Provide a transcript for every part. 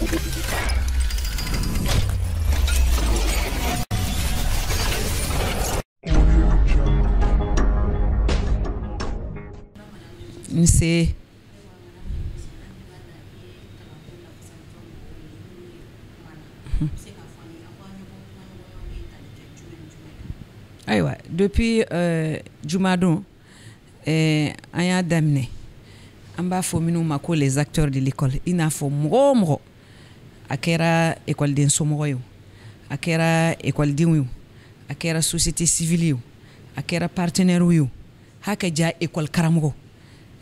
C'est depuis Jumadon an y'a daminɛ an b'a fɔ minnu ma ko les acteurs de l'école i n'a fɔ mɔgɔ o mɔgɔ a kɛra écoleden somɔgɔ ye o a kɛra écoledenw ye o a kɛra société civile ye o a kɛra partenaire ye o hakɛ ja école karamɔgɔ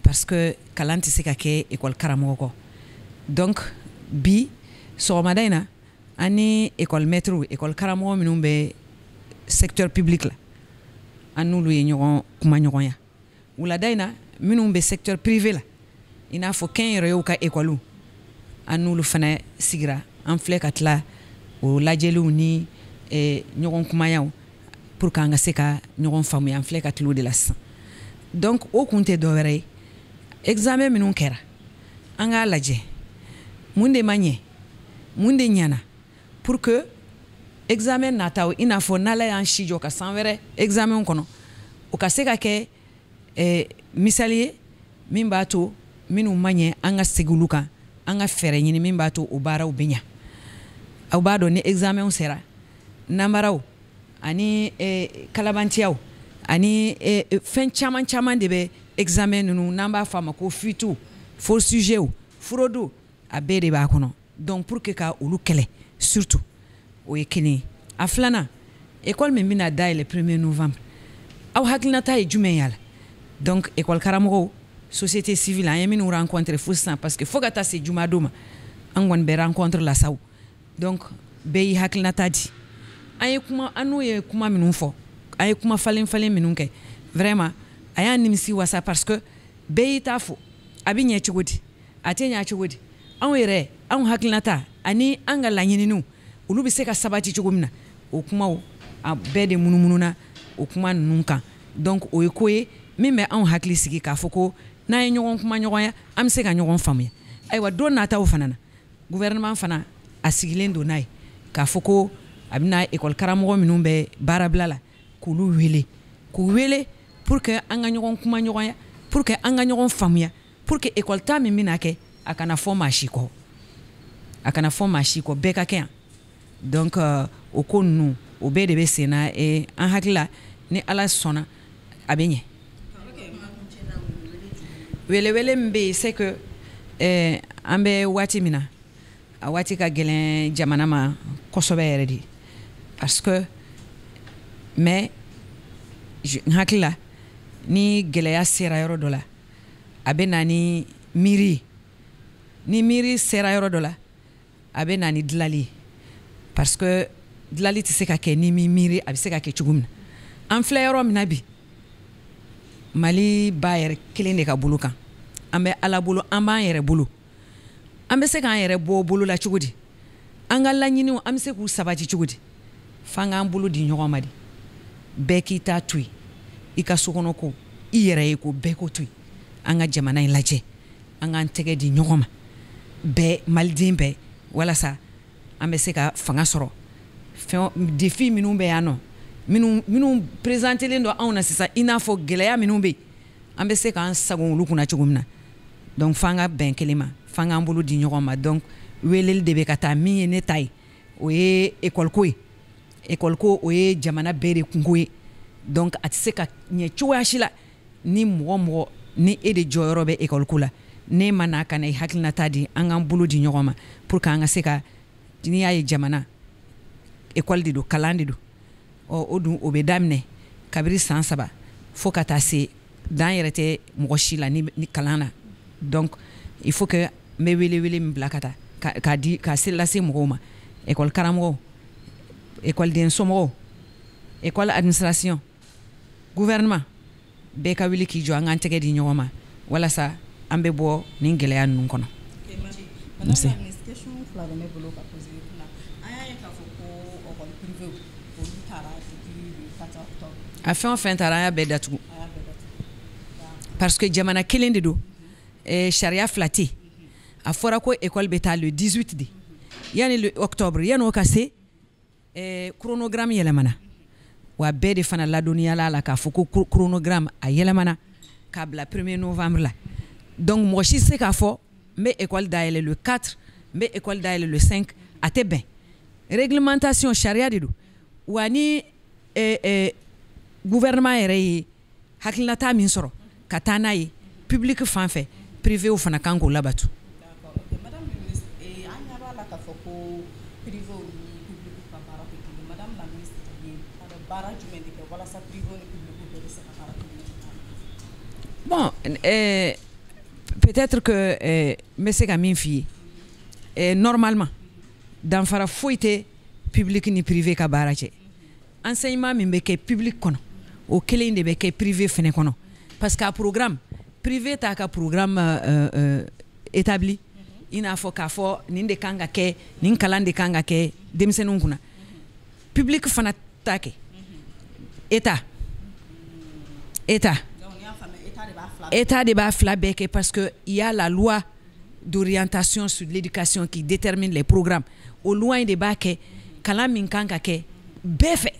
parce que kalan tɛ se ka kɛ école karamɔgɔ kɔ donc bi sɔgɔmada in na an ni école maître école karamɔgɔ minnu bɛ secteur public la an n'olu ye ɲɔgɔn kuma ɲɔgɔnya wulada in na minnu bɛ secteur privé la i n'a fɔ kɛnyɛrɛyew ka école an n'olu fana sigira an filɛ ka tila o lajɛliw ni ɲɔgɔn kumayaw pour que an ka se ka ɲɔgɔn faamuya an filɛ ka tilo de la sisan donc o kun tɛ dɔwɛrɛ ye examen minnu kɛra an k'a lajɛ mun de ma ɲɛ mun de ɲɛna pour que examen nataw i n'a fɔ n'ala y'an si jɔ ka san wɛrɛ examen kɔnɔ o ka se ka kɛ misali ye min b'a to minnu ma ɲɛ an ka segin olu kan an ka fɛɛrɛ ɲini min b'a to o baaraw bɛ ɲa aw b'a dɔn ni examen sera namaraw ani kalabantiyaw ani fɛn caman caman de bɛ examen ninnu n'an b'a fɔ a ma ko fuites faux sujets fraudes a bɛɛ de b'a kɔnɔ donc pour que ka olu kɛlɛ surtout o ye kelen ye a filanan école min bɛna dayɛlɛ 1er novembre aw hakilinata ye jumɛn y'a la donc école karamɔgɔw société civile an ye minnu rencontre fo sisan parce que fo ka taa se jumadon ma an kɔni bɛ rencontre la saw donc bɛɛ y'i hakilinata di an n'u ye kuma minnu fɔ an ye kuma falen falen minnu kɛ vraiment a y'a nimisi wasa parce que bɛɛ y'i ta fɔ a bɛ ɲɛ cogo di a tɛ ɲɛ cogo di anw yɛrɛ anw hakilinata ani an ka laɲininiw olu bɛ se ka sabati cogo min na o kumaw a bɛɛ de munumununa o kuma ninnu kan donc o ye ko ye min bɛ anw hakili sigi k'a fɔ ko n'an ye ɲɔgɔn kuma ɲɔgɔnya an bɛ se ka ɲɔgɔn faamuya ayiwa don nataw fana na gouvernement fana a sigilen don n'a ye k'a fɔ ko a bɛna école karamɔgɔ minnu bɛ baarabila la k'olu wele pour que an ka ɲɔgɔn kuma ɲɔgɔnya pour que an ka ɲɔgɔn faamuya pour que école ta min bɛna kɛ a kana fɔ maa si kɔ bɛɛ ka kɛ yan donc o ko ninnu o bɛɛ de bɛ sen na an hakili la ni ala sɔnna a bɛ ɲɛ welewele min bɛ yen c'est que an bɛ waati min na a waati ka gɛlɛn jamana ma kosɛbɛ yɛrɛ de parce que mais n hakili la ni gɛlɛya sera yɔrɔ dɔ la a bɛ na ni miiri ni miiri sera yɔrɔ dɔ la a bɛ na ni dilali parce que dilali tɛ se ka kɛ ni min miiri a bɛ se ka kɛ cogo min na an filɛ yɔrɔ min na bi Mali b'a yɛrɛ kelen de ka bolo kan an bɛ ala bolo an b'an yɛrɛ bolo an bɛ se k'an yɛrɛ bɔ bolo la cogo di an ka laɲiniw an bɛ se k'u sabati cogo di f'an k'an bolo di ɲɔgɔn ma de bɛɛ k'i ta to yen i ka sokɔnɔ ko i yɛrɛ ye ko bɛɛ ko to yen an ka jamana in lajɛ an k'an tɛgɛ di ɲɔgɔn ma bɛɛ maliden bɛɛ walasa an bɛ se ka fanga sɔrɔ défi minnu bɛ yan nɔ minnu présentelen don anw na sisan i n'a fɔ gɛlɛya minnu bɛ yen an bɛ se k'an sago olu kunna cogo min na donc f'an ka bɛn kelen ma f'an k'an bolo di ɲɔgɔn ma donc weleli de bɛ ka taa min ye ne ta ye o ye école ko ye école ko o ye jamana bɛɛ de kunko ye donc a tɛ se ka ɲɛ cogoya si la ni mɔgɔ ni e de jɔyɔrɔ bɛ école ko la ne ma n'a ka na i hakilinata di an k'an bolo di ɲɔgɔn ma pour que an ka se ka n'i y'a ye jamana école de don kalan de don o dun o bɛ daminɛ kabiri san 3 fo ka taa se dan yɛrɛ tɛ mɔgɔ si la ni kalan na donc il faut que n bɛ welewele min bila ka taa ka se lase mɔgɔw ma école karamɔgɔw écoleden somɔgɔw école administration gouvernement bɛɛ ka wuli k'i jɔ an k'an tɛgɛ di ɲɔgɔn ma walasa an bɛ bɔ nin gɛlɛya ninnu kɔnɔ. a fɛn o fɛn taara an y'a bɛɛ datugu parce que jamana kelen de don sariya fila tɛ yen a fɔra ko école bɛ taa le 18 de yani le octobre yano ka se chronogramme yelemana wa bɛɛ de fana ladɔnniya la k'a fɔ ko chronogramme a yɛlɛmana k'a bila 1er novembre la donc mɔgɔ si se k'a fɔ n bɛ école dayɛlɛ le 4 n bɛ école dayɛlɛ le 5 a tɛ bɛn réglementation sariya de don wa ni gouvernement yɛrɛ ye hakilinata min sɔrɔ ka taa n'a ye public fan fɛ privé w fana kan k'o labato. Madame la ministre, an ɲɛ b'a la k'a fɔ ko privé ni public ka baara tɛ kelen. Madame la ministre ye baara jumɛn de kɛ walasa privé ni public bɛɛ bɛ se ka baara kelen? Bon, peut-être que n bɛ se ka min f'i ye normalement danfara foyi tɛ public ni privé ka baara cɛ. Enseignement min bɛ kɛ public kɔnɔ o kelen de bɛ kɛ privé fɛnɛ kɔnɔ parce que a programme privé t'a ka programme établi i n'a fɔ k'a fɔ nin de kan ka kɛ nin kalan de kan ka kɛ denmisɛnninw kunna public fana t'a kɛ état de b'a fila bɛɛ kɛ parce que il y a la loi d'orientation sur l'éducation qui détermine les programmes o loi in de b'a kɛ kalan min kan ka kɛ bɛɛ fɛ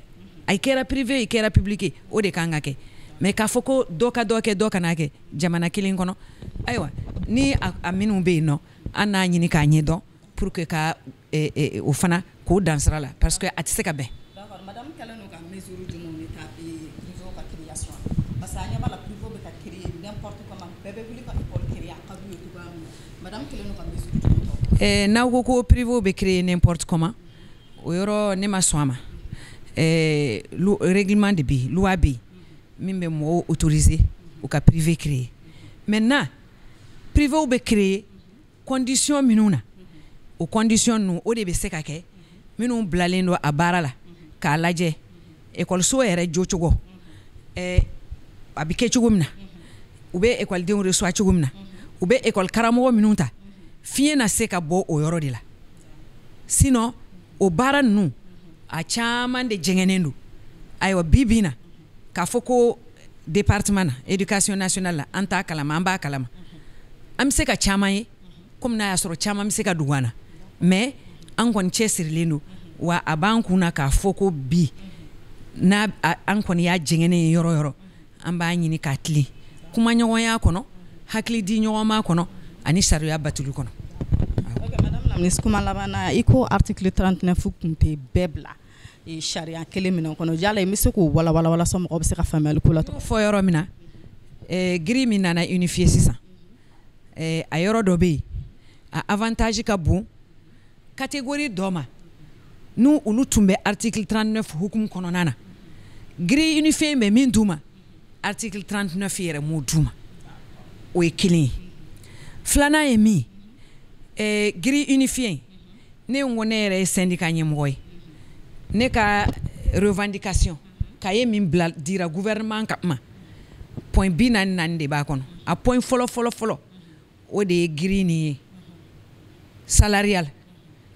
a kɛra privé i kɛra public o de kan ka kɛ mais k'a fɔ ko dɔ ka dɔ kɛ dɔ kana kɛ jamana kelen kɔnɔ ayiwa ni a minnu bɛ yen nɔ an n'a ɲini k'a ɲɛ dɔn pour que ka o fana k'o dansira la parce que a tɛ se ka bɛn. D'accord, madame kɛlen don ka mesure jumɛnw de ta privé ka création parce que an ɲɛ b'a la privé bɛ ka créer n'importe comment bɛɛ bɛ wuli ka école créer a ka d'u ye cogoya min na madame kɛlen don ka mesure jumɛn ta. N'aw ko ko privé bɛ créer n'importe comment o yɔrɔ ne ma sɔn a ma règlement de bɛ yen loi bɛ yen min bɛ mɔgɔw autoriser u ka privé créer maintenant privé bɛ créer condition minnu na o condition ninnu o de bɛ se ka kɛ minnu bilalen don a baara la k'a lajɛ ekɔliso yɛrɛ jɔcogo a bɛ kɛ cogo min na u bɛ ekɔlidenw reçoit cogo min na u bɛ ekɔli karamɔgɔ minnu ta fiɲɛ na se ka bɔ o yɔrɔ de la sinon o baara ninnu a caman de jɛngɛnen don ayiwa bi na k'a fɔ ko département na éducation nationale la an t'a kalama an b'a kalama an bɛ se ka caman ye komi n'a y'a sɔrɔ caman bɛ se ka dogo an na mais an kɔni cɛsirilen don wa a b'an kun na k'a fɔ ko bi n'a an kɔni y'a jɛngɛnen ye yɔrɔ yɔrɔ an b'a ɲini k'a tilen kumaɲɔgɔnya kɔnɔ hakili di ɲɔgɔn ma kɔnɔ ani sariya batuli kɔnɔ. Ok, madame la ministre kuma laban na i ko article 39 kun tɛ bɛɛ bila sariya kelen minɛ kɔnɔ jala i bɛ se k'o walawala walasa mɔgɔw bɛ se ka faamuyali ko la n'o fɔ yɔrɔ min na grille min nana unifier sisan a yɔrɔ dɔ bɛ yen a avantage ka bon catégorie dɔ ma n'u olu tun bɛ article 39 hukumu kɔnɔna na grille unifier bɛ min d'u ma article 39 yɛrɛ m'o d'u ma o ye kelen ye filanan ye min grille unifier ne ko ne yɛrɛ ye syndicat ɲɛmɔgɔ ye ne ka revendication k'a ye min bila dira gouvernement ma point 44 de b'a kɔnɔ a point fɔlɔ o de ye grille nin ye salarial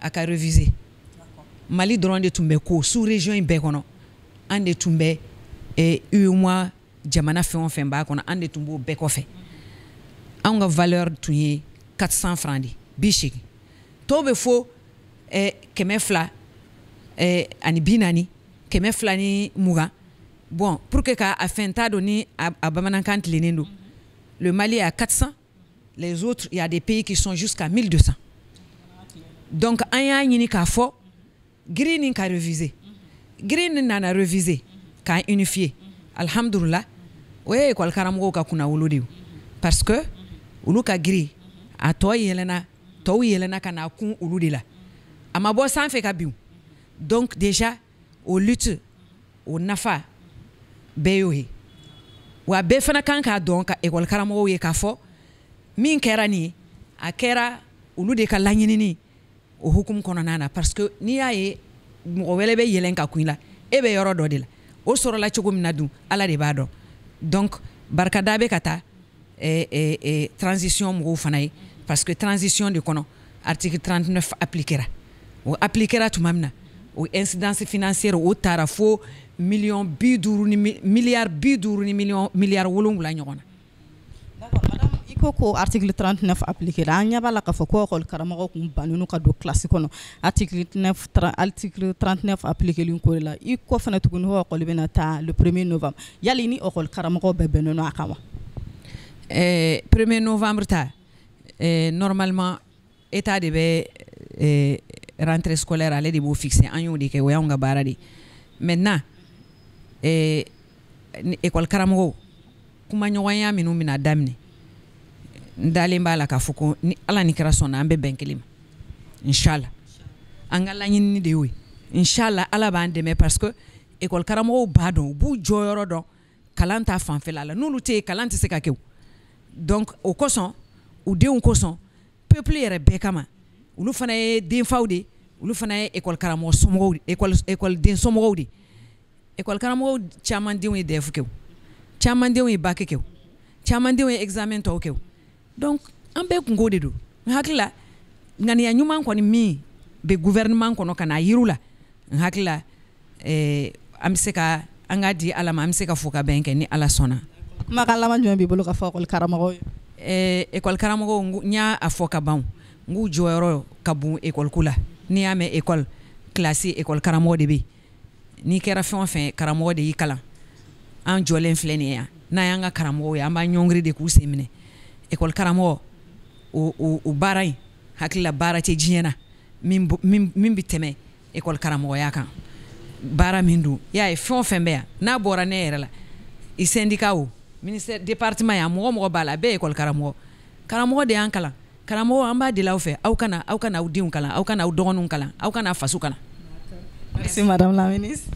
a ka réviser Mali dɔrɔn de tun bɛ ko sous région in bɛɛ kɔnɔ an de tun bɛ UEMOA jamana fɛn o fɛn b'a kɔnɔ an de tun b'o bɛɛ kɔfɛ an ka valeur tun ye 400 francs de 80 tɔw bɛ fo 200 ani 40 200 ni 20 bon pour que ka a fɛn t'a dɔn ni a bamanankan tilennen don le Mali est à 400 les autres il y a des pays qui sont jusqu'à 1200 donc an y'a ɲini k'a fɔ grille nin ka réviser grille nin nana réviser k'a unifier alhamdulillah o ye école karamɔgɔw ka kunnawolo de ye parce que olu ka grille a tɔw yɛlɛna ka na kun olu de la a ma bɔ sanfɛ ka bin donc déjà o lutte o nafa bɛɛ y'o ye wa bɛɛ fana kan k'a dɔn ka école karamɔgɔw ye k'a fɔ min kɛra nin ye a kɛra olu de ka laɲinini o hukumu kɔnɔna na parce que n'i y'a ye mɔgɔ wɛrɛ bɛ yɛlɛn ka kun i la e bɛ yɔrɔ dɔ de la o sɔrɔla cogo min na dun ala de b'a dɔn donc barikada bɛ ka taa transition mɔgɔw fana ye parce que transition de kɔnɔ article 39 appliquera o appliquera tuma min na o incidence financière o taara fo miliyɔn 50 ni miliyari 50 ni miliyari 7 ɲɔgɔn na. D'accord, madame ko ko article 39 appliqué la nya bala ka fo ko école karamago kun banunu ka do classe kono article 39 appliqué lin ko la I ko fana tugun ho école bena ta le 1er novembre yali ni école karamago be benunu akama 1er novembre ta normalement état de be rentrée scolaire aller de bo fixer an yo de ke wa nga baradi maintenant école karamago kuma ɲɔgɔnya minnu mina daminɛ ndalen b'a la k'a fɔ ko ni ala ni kira sɔnna an bɛ bɛn kelen ma inshallah an ka laɲini de y'o ye inshallah ala b'an dɛmɛ parce que école karamɔgɔw b'a dɔn u b'u jɔyɔrɔ dɔn kalan ta fanfɛla la n'olu tɛ yen kalan tɛ se ka kɛ donc o kosɔn u denw kosɔn peuple yɛrɛ bɛɛ kama olu fana ye denfaw de olu fana ye école karamɔgɔ somɔgɔw école den somɔgɔw de école karamɔgɔw caman denw ye DEF kɛ caman denw ye bac kɛ caman denw ye examen tɔw kɛ donc an bɛɛ kungo de don n hakili la ŋaniya ɲuman kɔni min bɛ gouvernement kɔnɔ ka na yiru la n hakili la an bɛ se ka an ka di ala ma an bɛ se ka fo ka bɛn kɛ ni ala sɔnna kumakan laban jumɛn b'i bolo ka fɔ école karamɔgɔw ye école karamɔgɔw n y'a fɔ ka ban n k'u jɔyɔrɔ ka bon école ko la n'i y'a mɛn école classé école karamɔgɔ de bɛ yen n'i kɛra fɛn o fɛn karamɔgɔ de y'i kalan an jɔlen filɛ nin ye yan n'a y'an ka karamɔgɔw ye an b'a ɲɔngiri de k'u sen minɛ école karamɔgɔ o baara in hakili la baara tɛ diɲɛ na min bɛ tɛmɛ école karamɔgɔya kan baara min don i y'a ye fɛn o fɛn bɛ yan n'a bɔra ne yɛrɛ la i syndicat o ministère département yan mɔgɔ mɔgɔ b'a la a bɛɛ ye école karamɔgɔ de y'an kalan karamɔgɔ an b'a deli aw fɛ aw kana aw denw kalan aw kana aw dɔgɔninw kalan aw kana faso kalan. Merci madame la ministre.